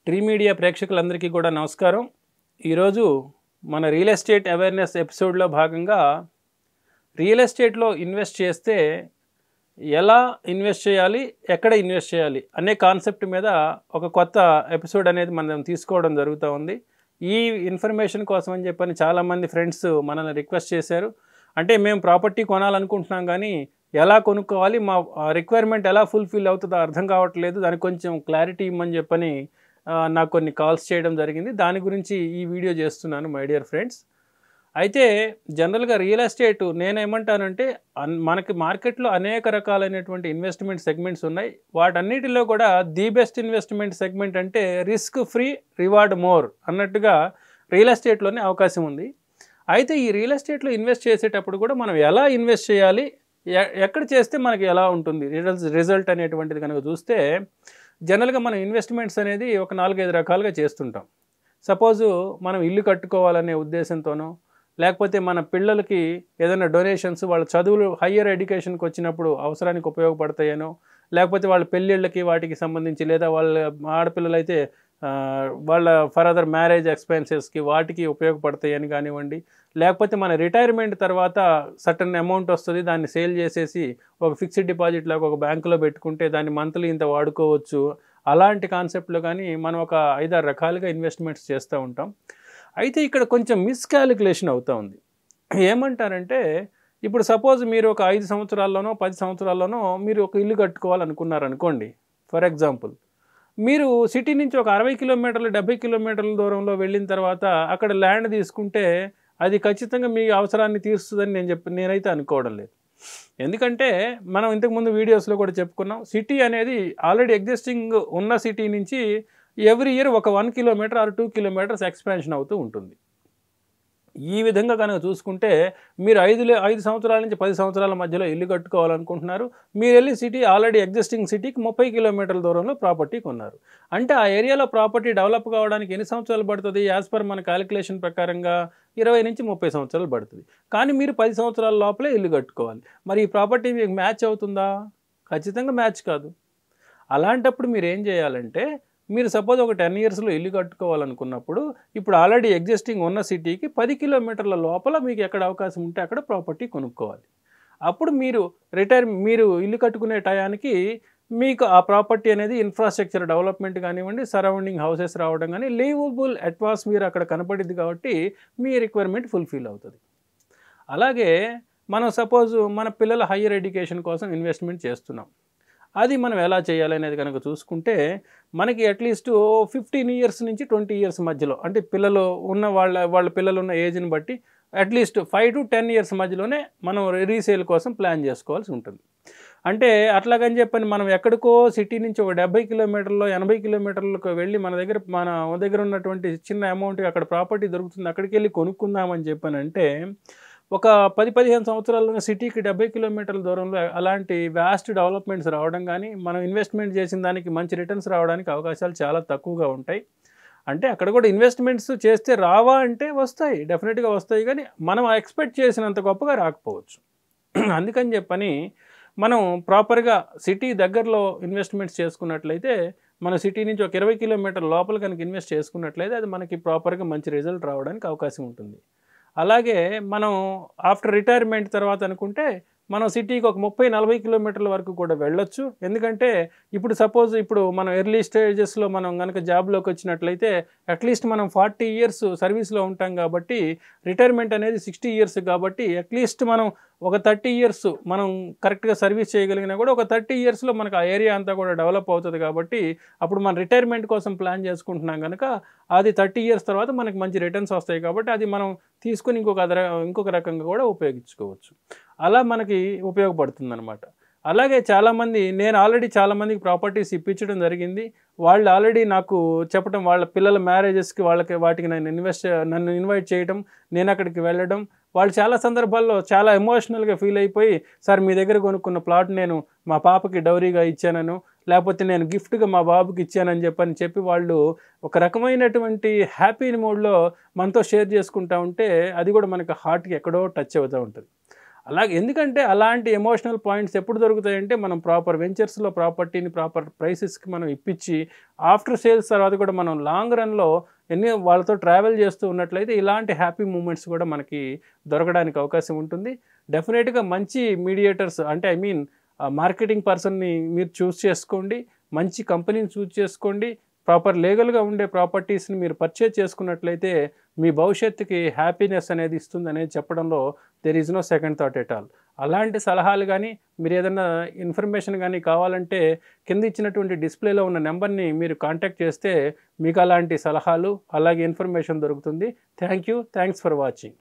Tree media ప్రేక్షకులందరికీ కూడా నమస్కారం. ఈరోజు మన రియల్ ఎస్టేట్ అవేర్నెస్ ఎపిసోడ్లో భాగంగా రియల్ ఎస్టేట్లో ఇన్వెస్ట్ చేస్తే ఎలా ఇన్వెస్ట్ చేయాలి, ఎక్కడ ఇన్వెస్ట్ చేయాలి అనే కాన్సెప్ట్ మీద ఒక కొత్త ఎపిసోడ్ అనేది మనం తీసుకోవడం జరుగుతూ ఉంది. ఈ ఇన్ఫర్మేషన్ కోసం అని చెప్పని చాలామంది ఫ్రెండ్స్ మనల్ని రిక్వెస్ట్ చేశారు. అంటే మేము ప్రాపర్టీ కొనాలనుకుంటున్నాం కానీ ఎలా కొనుక్కోవాలి, మా రిక్వైర్మెంట్ ఎలా ఫుల్ఫిల్ అవుతుందో అర్థం కావట్లేదు, దానికి కొంచెం క్లారిటీ ఇవ్వమని చెప్పని నాకు కొన్ని కాల్స్ చేయడం జరిగింది. దాని గురించి ఈ వీడియో చేస్తున్నాను మై డియర్ ఫ్రెండ్స్. అయితే జనరల్గా రియల్ ఎస్టేట్ నేనేమంటానంటే మనకి మార్కెట్లో అనేక రకాలైనటువంటి ఇన్వెస్ట్మెంట్ సెగ్మెంట్స్ ఉన్నాయి. వాటన్నిటిలో కూడా ది బెస్ట్ ఇన్వెస్ట్మెంట్ సెగ్మెంట్ అంటే రిస్క్ ఫ్రీ రివార్డ్ మోర్ అన్నట్టుగా రియల్ ఎస్టేట్లోనే అవకాశం ఉంది. అయితే ఈ రియల్ ఎస్టేట్లో ఇన్వెస్ట్ చేసేటప్పుడు కూడా మనం ఎలా ఇన్వెస్ట్ చేయాలి, ఎక్కడ చేస్తే మనకి ఎలా ఉంటుంది రిజల్ట్ అనేటువంటిది కనుక చూస్తే జనరల్గా మనం ఇన్వెస్ట్మెంట్స్ అనేది ఒక 4-5 రకాలుగా చేస్తుంటాం. సపోజు మనం ఇల్లు కట్టుకోవాలనే ఉద్దేశంతోనో, లేకపోతే మన పిల్లలకి ఏదైనా డొనేషన్స్ వాళ్ళ చదువులు హయ్యర్ ఎడ్యుకేషన్కి వచ్చినప్పుడు అవసరానికి ఉపయోగపడతాయనో, లేకపోతే వాళ్ళ పెళ్ళిళ్ళకి వాటికి సంబంధించి, లేదా వాళ్ళ ఆడపిల్లలైతే వాళ్ళ ఫర్దర్ మ్యారేజ్ ఎక్స్పెన్సెస్కి వాటికి ఉపయోగపడతాయని కానివ్వండి, లేకపోతే మన రిటైర్మెంట్ తర్వాత సర్టన్ అమౌంట్ వస్తుంది, దాన్ని సేల్ చేసేసి ఒక ఫిక్స్డ్ డిపాజిట్ లాగా ఒక బ్యాంకులో పెట్టుకుంటే దాన్ని మంత్లీ ఇంత వాడుకోవచ్చు, అలాంటి కాన్సెప్ట్లో కానీ మనం ఒక 5-6 రకాలుగా ఇన్వెస్ట్మెంట్స్ చేస్తూ ఉంటాం. అయితే ఇక్కడ కొంచెం మిస్కాలిక్యులేషన్ అవుతూ ఉంది. ఏమంటారంటే ఇప్పుడు సపోజ్ మీరు ఒక 5 సంవత్సరాల్లోనో 10 సంవత్సరాల్లోనో మీరు ఒక ఇల్లు కట్టుకోవాలనుకున్నారనుకోండి. ఫర్ ఎగ్జాంపుల్, మీరు సిటీ నుంచి ఒక 60 కిలోమీటర్లు 70 కిలోమీటర్ల దూరంలో వెళ్ళిన తర్వాత అక్కడ ల్యాండ్ తీసుకుంటే అది ఖచ్చితంగా మీ అవసరాన్ని తీరుస్తుందని నేనైతే అనుకోవడం లేదు. ఎందుకంటే మనం ఇంతకుముందు వీడియోస్లో కూడా చెప్పుకున్నాం, సిటీ అనేది ఆల్రెడీ ఎగ్జిస్టింగ్ ఉన్న సిటీ నుంచి ఎవ్రీ ఇయర్ ఒక 1 కిలోమీటర్ ఆర్ 2 కిలోమీటర్స్ ఎక్స్పాన్షన్ అవుతూ ఉంటుంది. ఈ విధంగా కనుక చూసుకుంటే మీరు 5 సంవత్సరాల నుంచి 10 సంవత్సరాల మధ్యలో ఇల్లు కట్టుకోవాలనుకుంటున్నారు. మీరు వెళ్ళి సిటీ ఆల్రెడీ ఎగ్జిస్టింగ్ సిటీకి 30 కిలోమీటర్ల దూరంలో ప్రాపర్టీ కొన్నారు. అంటే ఆ ఏరియాలో ప్రాపర్టీ డెవలప్ కావడానికి ఎన్ని సంవత్సరాలు పడుతుంది? యాజ్ పర్ మన క్యాలిక్యులేషన్ ప్రకారంగా 20 నుంచి 30 సంవత్సరాలు పడుతుంది. కానీ మీరు 10 సంవత్సరాల లోపలే ఇల్లు కట్టుకోవాలి. మరి ఈ ప్రాపర్టీ మీకు మ్యాచ్ అవుతుందా? ఖచ్చితంగా మ్యాచ్ కాదు. అలాంటప్పుడు మీరు ఏం చేయాలంటే, మీరు సపోజ్ ఒక 10 ఇయర్స్లో ఇల్లు కట్టుకోవాలనుకున్నప్పుడు ఇప్పుడు ఆల్రెడీ ఎగ్జిస్టింగ్ ఉన్న సిటీకి 10 కిలోమీటర్ల లోపల మీకు ఎక్కడ అవకాశం ఉంటే అక్కడ ప్రాపర్టీ కొనుక్కోవాలి. అప్పుడు మీరు ఇల్లు కట్టుకునే టయానికి మీకు ఆ ప్రాపర్టీ అనేది ఇన్ఫ్రాస్ట్రక్చర్ డెవలప్మెంట్ కానివ్వండి, సరౌండింగ్ హౌసెస్ రావడం కానీ, లివబుల్ అట్మాస్ఫియర్ అక్కడ కనపడిద్ది కాబట్టి మీ రిక్వైర్మెంట్ ఫుల్ఫిల్ అవుతుంది. అలాగే మనం సపోజ్ మన పిల్లల హయ్యర్ ఎడ్యుకేషన్ కోసం ఇన్వెస్ట్మెంట్ చేస్తున్నాం. అది మనం ఎలా చేయాలి అనేది కనుక చూసుకుంటే మనకి అట్లీస్ట్ 15 ఇయర్స్ నుంచి 20 ఇయర్స్ మధ్యలో, అంటే పిల్లలు ఉన్న వాళ్ళ పిల్లలు ఉన్న ఏజ్ని బట్టి అట్లీస్ట్ 5 to 10 ఇయర్స్ మధ్యలోనే మనం రీసేల్ కోసం ప్లాన్ చేసుకోవాల్సి ఉంటుంది. అంటే అట్లాగని చెప్పని మనం ఎక్కడికో సిటీ నుంచి ఒక 70 కిలోమీటర్లో 80 కిలోమీటర్లకు వెళ్ళి మన దగ్గర ఉన్నటువంటి చిన్న అమౌంట్ అక్కడ ప్రాపర్టీ దొరుకుతుంది, అక్కడికి వెళ్ళి కొనుక్కుందామని చెప్పానంటే ఒక 10-15 సంవత్సరాల్లో సిటీకి 70 కిలోమీటర్ల దూరంలో అలాంటి వ్యాస్ట్ డెవలప్మెంట్స్ రావడం కానీ, మనం ఇన్వెస్ట్మెంట్ చేసిన దానికి మంచి రిటర్న్స్ రావడానికి అవకాశాలు చాలా తక్కువగా ఉంటాయి. అంటే అక్కడ కూడా ఇన్వెస్ట్మెంట్స్ చేస్తే రావా అంటే వస్తాయి, డెఫినెట్గా వస్తాయి, కానీ మనం ఎక్స్పెక్ట్ చేసినంత గొప్పగా రాకపోవచ్చు. అందుకని చెప్పని మనం ప్రాపర్గా సిటీ దగ్గరలో ఇన్వెస్ట్మెంట్స్ చేసుకున్నట్లయితే, మన సిటీ నుంచి ఒక 20 కిలోమీటర్ల లోపల కనుక ఇన్వెస్ట్ చేసుకున్నట్లయితే అది మనకి ప్రాపర్గా మంచి రిజల్ట్ రావడానికి అవకాశం ఉంటుంది. అలాగే మనం ఆఫ్టర్ రిటైర్మెంట్ తర్వాత అనుకుంటే మనం సిటీకి ఒక 30-40 కిలోమీటర్ల వరకు కూడా వెళ్ళొచ్చు. ఎందుకంటే ఇప్పుడు మనం ఎర్లీ స్టేజెస్లో మనం కనుక జాబ్లోకి వచ్చినట్లయితే అట్లీస్ట్ మనం 40 ఇయర్స్ సర్వీస్లో ఉంటాం కాబట్టి రిటైర్మెంట్ అనేది 60 ఇయర్స్ కాబట్టి అట్లీస్ట్ మనం ఒక 30 ఇయర్స్ మనం కరెక్ట్గా సర్వీస్ చేయగలిగినా కూడా ఒక 30 ఇయర్స్లో మనకు ఆ ఏరియా అంతా కూడా డెవలప్ అవుతుంది. కాబట్టి అప్పుడు మనం రిటైర్మెంట్ కోసం ప్లాన్ చేసుకుంటున్నాం కనుక అది 30 ఇయర్స్ తర్వాత మనకి మంచి రిటర్న్స్ వస్తాయి కాబట్టి అది మనం తీసుకుని ఇంకొక రకంగా కూడా ఉపయోగించుకోవచ్చు. అలా మనకి ఉపయోగపడుతుంది అనమాట. అలాగే నేను ఆల్రెడీ చాలామందికి ప్రాపర్టీస్ ఇప్పించడం జరిగింది. వాళ్ళు ఆల్రెడీ నాకు చెప్పడం, వాళ్ళ పిల్లల మ్యారేజెస్కి వాటికి నన్ను ఇన్వైట్ చేయడం, నేను అక్కడికి వెళ్ళడం, వాళ్ళు చాలా సందర్భాల్లో చాలా ఎమోషనల్గా ఫీల్ అయిపోయి, సార్ మీ దగ్గర కొనుక్కున్న ప్లాట్ నేను మా పాపకి డౌరీగా ఇచ్చానను, లేకపోతే నేను గిఫ్ట్గా మా బాబుకి ఇచ్చానని చెప్పి వాళ్ళు ఒక రకమైనటువంటి హ్యాపీ మూడ్లో మనతో షేర్ చేసుకుంటూ ఉంటే అది కూడా మనకు హార్ట్కి ఎక్కడో టచ్ అవుతూ ఉంటుంది. అలాగే ఎందుకంటే అలాంటి ఎమోషనల్ పాయింట్స్ ఎప్పుడు దొరుకుతాయంటే మనం ప్రాపర్ వెంచర్స్లో ప్రాపర్టీని ప్రాపర్ ప్రైసెస్కి మనం ఇప్పించి ఆఫ్టర్ సేల్స్ తర్వాత కూడా మనం లాంగ్ రన్లో వాళ్ళతో ట్రావెల్ చేస్తూ ఉన్నట్లయితే ఇలాంటి హ్యాపీ మూమెంట్స్ కూడా మనకి దొరకడానికి అవకాశం ఉంటుంది. డెఫినెట్గా మంచి మీడియేటర్స్ అంటే ఐ మీన్ మార్కెటింగ్ పర్సన్ని మీరు చూస్ చేసుకోండి, మంచి కంపెనీని చూస్ చేసుకోండి, ప్రాపర్ లీగల్గా ఉండే ప్రాపర్టీస్ని మీరు పర్చేజ్ చేసుకున్నట్లయితే మీ భవిష్యత్తుకి హ్యాపీనెస్ అనేది ఇస్తుంది అనేది చెప్పడంలో there is no second thought at all. అలాంటి సలహాలు కానీ మీరు ఏదైనా ఇన్ఫర్మేషన్ కానీ కావాలంటే కింద ఇచ్చినటువంటి డిస్ప్లేలో ఉన్న నెంబర్ని మీరు కాంటాక్ట్ చేస్తే మీకు అలాంటి సలహాలు అలాగే ఇన్ఫర్మేషన్ దొరుకుతుంది. Thanks for watching.